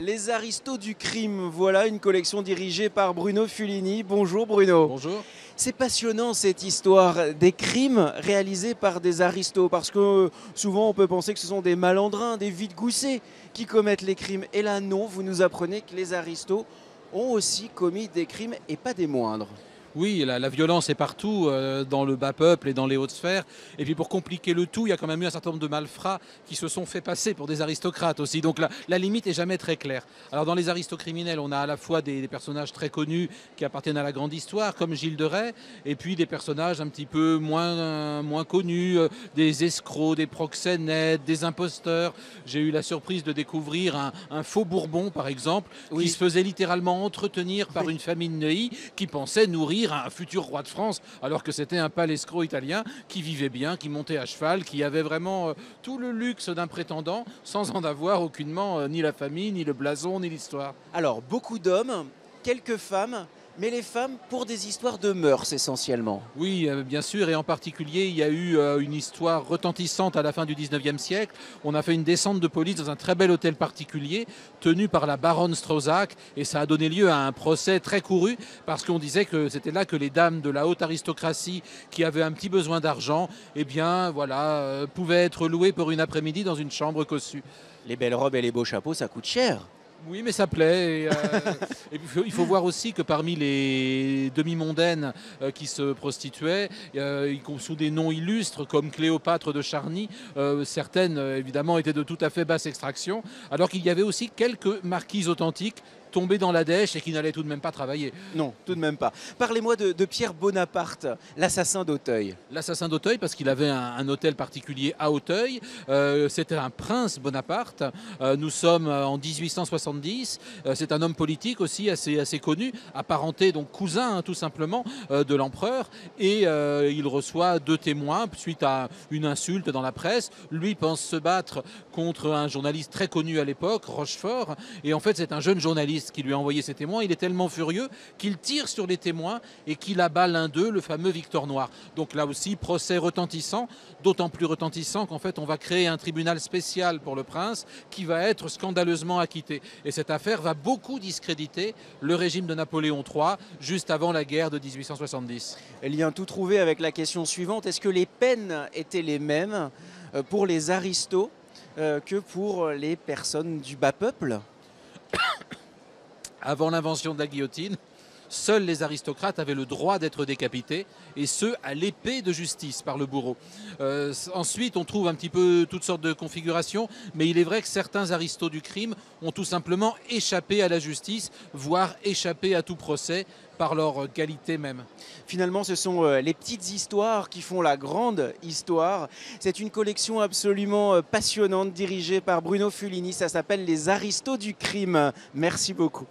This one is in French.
Les aristos du crime, voilà une collection dirigée par Bruno Fulini. Bonjour Bruno. Bonjour. C'est passionnant cette histoire des crimes réalisés par des aristos parce que souvent on peut penser que ce sont des malandrins, des vide-goussés qui commettent les crimes. Et là non, vous nous apprenez que les aristos ont aussi commis des crimes et pas des moindres. Oui, la violence est partout, dans le bas peuple et dans les hautes sphères. Et puis pour compliquer le tout, il y a quand même eu un certain nombre de malfrats qui se sont fait passer pour des aristocrates aussi. Donc la limite est jamais très claire. Alors dans les aristocriminels, on a à la fois des personnages très connus qui appartiennent à la grande histoire, comme Gilles de Rais, et puis des personnages un petit peu moins connus, des escrocs, des proxénètes, des imposteurs. J'ai eu la surprise de découvrir un faux Bourbon, par exemple, qui se faisait littéralement entretenir par une famille de Neuilly qui pensait nourrir un futur roi de France, alors que c'était un palescroc italien qui vivait bien, qui montait à cheval, qui avait vraiment tout le luxe d'un prétendant, sans en avoir aucunement ni la famille, ni le blason, ni l'histoire. Alors beaucoup d'hommes, quelques femmes, mais les femmes pour des histoires de mœurs essentiellement. Oui, bien sûr, et en particulier, il y a eu une histoire retentissante à la fin du 19e siècle. On a fait une descente de police dans un très bel hôtel particulier, tenu par la baronne Strauzac, et ça a donné lieu à un procès très couru, parce qu'on disait que c'était là que les dames de la haute aristocratie, qui avaient un petit besoin d'argent, eh bien, voilà, pouvaient être louées pour une après-midi dans une chambre cossue. Les belles robes et les beaux chapeaux, ça coûte cher. Oui, mais ça plaît. Et il faut voir aussi que parmi les demi-mondaines qui se prostituaient, sous des noms illustres comme Cléopâtre de Charny, certaines évidemment étaient de tout à fait basse extraction, alors qu'il y avait aussi quelques marquises authentiques tombées dans la dèche et qui n'allaient tout de même pas travailler. Non, tout de même pas. Parlez-moi de Pierre Bonaparte, l'assassin d'Auteuil. L'assassin d'Auteuil, parce qu'il avait un hôtel particulier à Auteuil. C'était un prince Bonaparte. Nous sommes en 1870. C'est un homme politique aussi assez connu, apparenté, donc cousin tout simplement de l'empereur. Et il reçoit 2 témoins suite à une insulte dans la presse. Lui pense se battre contre un journaliste très connu à l'époque, Rochefort. Et en fait, c'est un jeune journaliste qui lui a envoyé ses témoins. Il est tellement furieux qu'il tire sur les témoins et qu'il abat l'un d'eux, le fameux Victor Noir. Donc là aussi, procès retentissant, d'autant plus retentissant qu'en fait, on va créer un tribunal spécial pour le prince qui va être scandaleusement acquitté. Et cette affaire va beaucoup discréditer le régime de Napoléon III, juste avant la guerre de 1870. Lien tout trouvé avec la question suivante. Est-ce que les peines étaient les mêmes pour les aristos que pour les personnes du bas peuple ? Avant l'invention de la guillotine, seuls les aristocrates avaient le droit d'être décapités, et ce, à l'épée de justice par le bourreau. Ensuite, on trouve un petit peu toutes sortes de configurations, mais il est vrai que certains aristos du crime ont tout simplement échappé à la justice, voire échappé à tout procès par leur qualité même. Finalement, ce sont les petites histoires qui font la grande histoire. C'est une collection absolument passionnante dirigée par Bruno Fulini. Ça s'appelle Les Aristos du crime. Merci beaucoup.